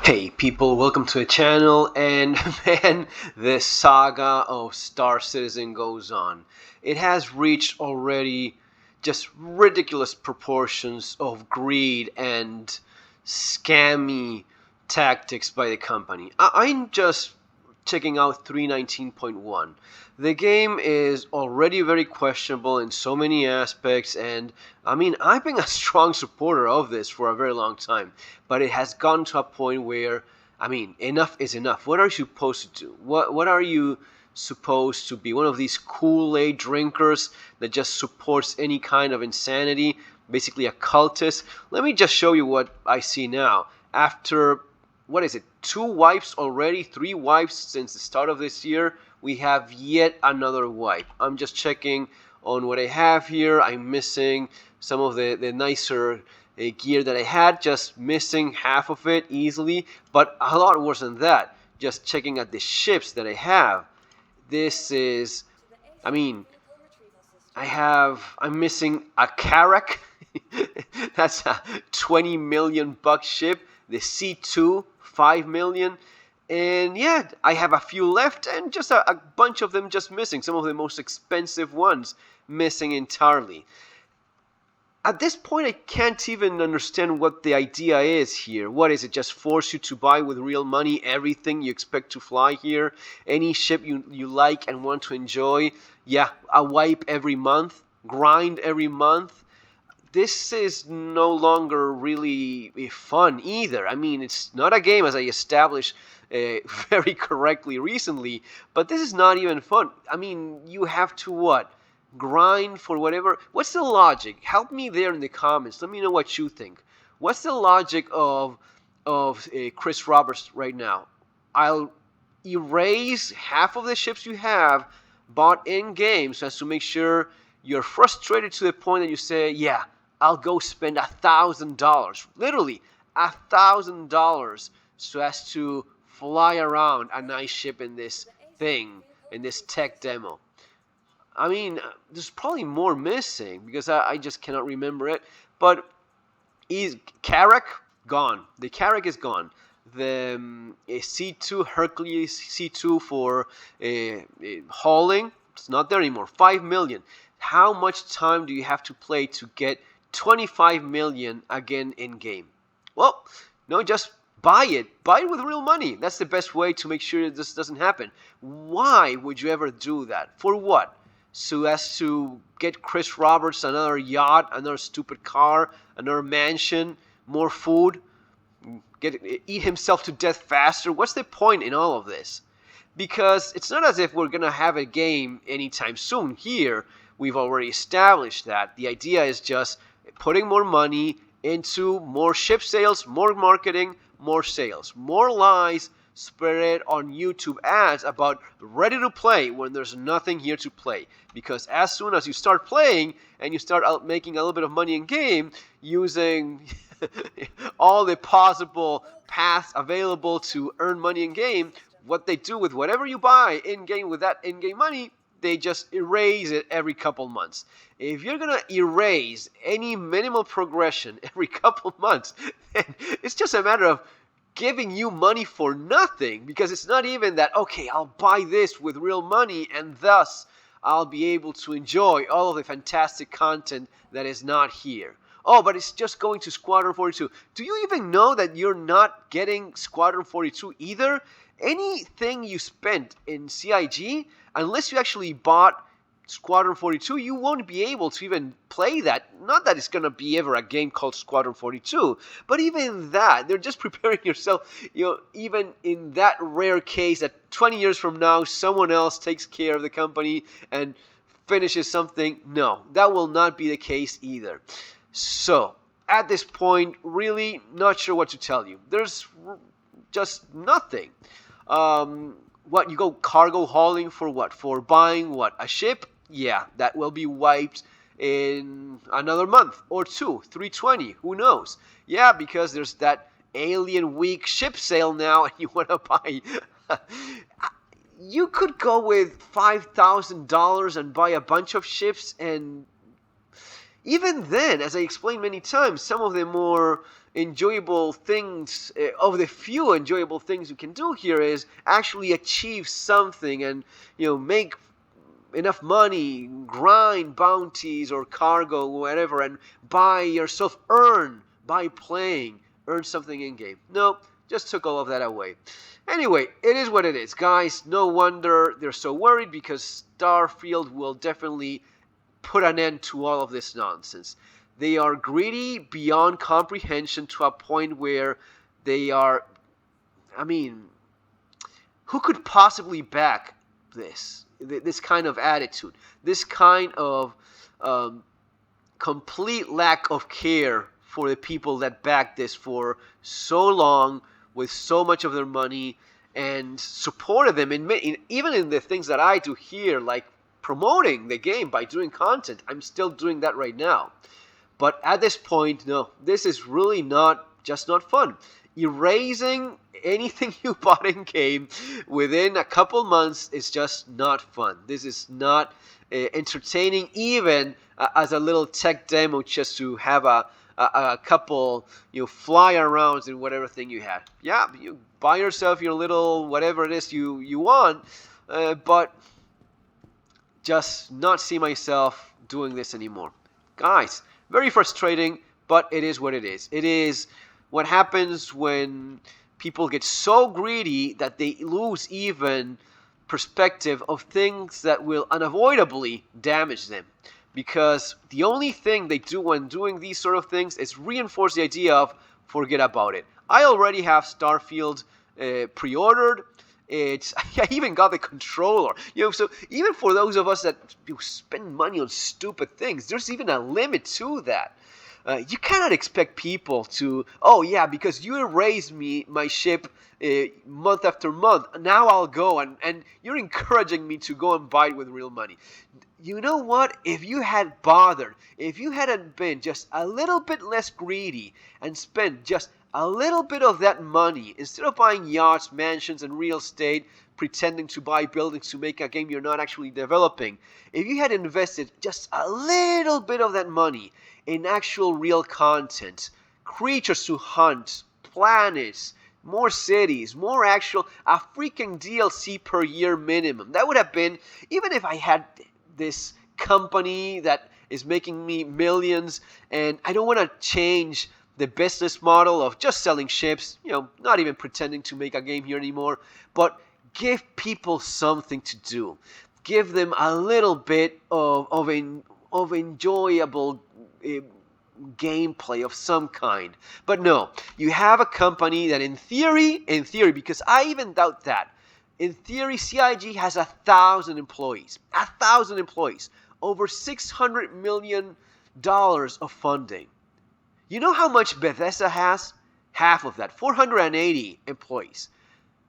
Hey people, welcome to the channel, and man, this saga of Star Citizen goes on. It has reached already just ridiculous proportions of greed and scammy tactics by the company. I'm just checking out 319.1. The game is already very questionable in so many aspects, and I've been a strong supporter of this for a very long time, but it has gone to a point where, enough is enough. What are you supposed to do? What are you supposed to be? One of these Kool-Aid drinkers that just supports any kind of insanity, basically a cultist? Let me just show you what I see now. After, what is it, 2 wipes already, 3 wipes since the start of this year, we have yet another wipe. I'm just checking on what I have here. I'm missing some of the nicer gear that I had, just missing half of it easily, but a lot worse than that. Just checking at the ships that I have. This is, I'm missing a Carrack. That's a 20 million buck ship. The C2, 5 million. And yeah, I have a few left and just a bunch of them just missing. Some of the most expensive ones missing entirely. At this point, I can't even understand what the idea is here. What is it? Just force you to buy with real money everything you expect to fly here? Any ship you like and want to enjoy? Yeah, a wipe every month, grind every month. This is no longer really fun either. It's not a game, as I established very correctly recently, but this is not even fun. You have to what? Grind for whatever. What's the logic? Help me there in the comments. Let me know what you think. What's the logic of Chris Roberts right now? I'll erase half of the ships you have bought in game so as to make sure you're frustrated to the point that you say, yeah, I'll go spend $1,000, literally $1,000, so as to fly around a nice ship in this thing, in this tech demo. There's probably more missing because I just cannot remember it. But Carrack gone. The Carrack is gone. The C2 Hercules C2 for hauling, it's not there anymore. 5 million. How much time do you have to play to get 25 million again in game? Well, no, just buy it. Buy it with real money. That's the best way to make sure this doesn't happen. Why would you ever do that? For what? So as to get Chris Roberts another yacht, another stupid car, another mansion, more food, eat himself to death faster? What's the point in all of this? Because it's not as if we're going to have a game anytime soon here. We've already established that. The idea is just putting more money into more ship sales, more marketing, more sales, more lies spread on YouTube ads about ready to play when there's nothing here to play. Because as soon as you start playing and you start out making a little bit of money in game using all the possible paths available to earn money in game, what they do with whatever you buy in game with that in-game money, they just erase it every couple months. If you're gonna erase any minimal progression every couple months, then it's just a matter of giving you money for nothing, because it's not even that, okay, I'll buy this with real money and thus I'll be able to enjoy all of the fantastic content that is not here. Oh, but it's just going to Squadron 42. Do you even know that you're not getting Squadron 42 either? Anything you spent in CIG, unless you actually bought Squadron 42, you won't be able to even play that. Not that it's going to be ever a game called Squadron 42, but even that, they're just preparing yourself, even in that rare case that 20 years from now, someone else takes care of the company and finishes something. No, that will not be the case either. So, at this point, really not sure what to tell you. There's just nothing. What, you go cargo hauling for what? For buying what? A ship? Yeah, that will be wiped in another month or two, 320, who knows? Yeah, because there's that Alien Week ship sale now and you want to buy. You could go with $5,000 and buy a bunch of ships, and even then, as I explained many times, some of the more enjoyable things, of the few enjoyable things you can do here is actually achieve something and, make enough money, grind bounties or cargo, whatever, and buy yourself, by playing, earn something in game. No, just took all of that away. Anyway, it is what it is, guys. No wonder they're so worried, because Starfield will definitely put an end to all of this nonsense. They are greedy beyond comprehension, to a point where they are, who could possibly back this kind of attitude, this kind of complete lack of care for the people that backed this for so long with so much of their money, and supported them even in the things that I do here, like promoting the game by doing content. I'm still doing that right now. But at this point, no, this is really not fun. Erasing anything you bought in game within a couple months is just not fun. This is not entertaining, even as a little tech demo, just to have a couple fly arounds in whatever thing you had. Yeah, you buy yourself your little whatever it is you want, but just not see myself doing this anymore. Guys, very frustrating, but it is what it is. It is what happens when people get so greedy that they lose even perspective of things that will unavoidably damage them. Because the only thing they do when doing these sort of things is reinforce the idea of forget about it. I already have Starfield pre-ordered. I even got the controller. So even for those of us that spend money on stupid things, there's even a limit to that. You cannot expect people to, oh yeah, because you erased my ship month after month, now I'll go, and you're encouraging me to go and buy it with real money. You know what? If you had bothered, if you hadn't been just a little bit less greedy and spent just a little bit of that money, instead of buying yachts, mansions, and real estate, pretending to buy buildings to make a game you're not actually developing, if you had invested just a little bit of that money in actual real content, creatures to hunt, planets, more cities, more actual, a freaking DLC per year minimum. That would have been, even if I had this company that is making me millions, and I don't want to change the business model of just selling ships, not even pretending to make a game here anymore, but give people something to do. Give them a little bit of enjoyable gameplay of some kind. But no, you have a company that in theory, because I even doubt that, in theory, CIG has 1,000 employees. 1,000 employees. Over $600 million of funding. You know how much Bethesda has? Half of that. 480 employees.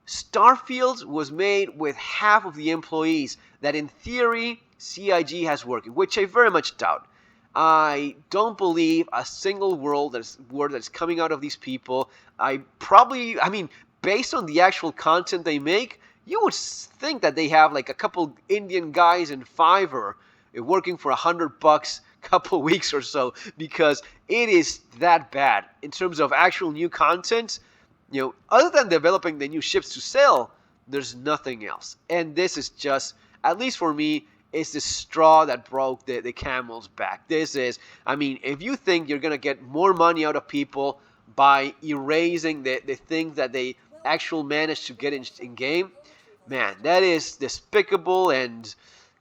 Starfield was made with half of the employees that in theory CIG has working, which I very much doubt. I don't believe a single word that's coming out of these people. Based on the actual content they make, you would think that they have like a couple Indian guys in Fiverr working for $100 couple weeks or so, because it is that bad in terms of actual new content. Other than developing the new ships to sell, there's nothing else. And this is just, at least for me, it's the straw that broke the camel's back. This is, if you think you're gonna get more money out of people by erasing the things that they actually managed to get in game, man, that is despicable and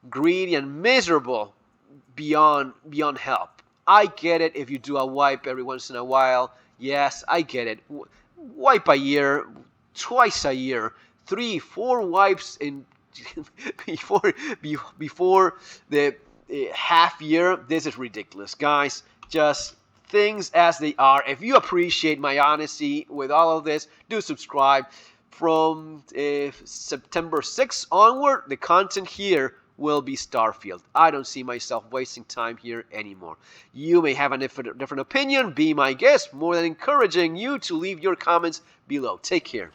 greedy and miserable beyond help. I get it if you do a wipe every once in a while. Yes, I get it. Wipe a year, twice a year, 3-4 wipes in before the half year. This is ridiculous, guys. Just things as they are. If you appreciate my honesty with all of this, do subscribe. From September 6th onward, the content here will be Starfield. I don't see myself wasting time here anymore. You may have a different opinion. Be my guest. More than encouraging you to leave your comments below. Take care.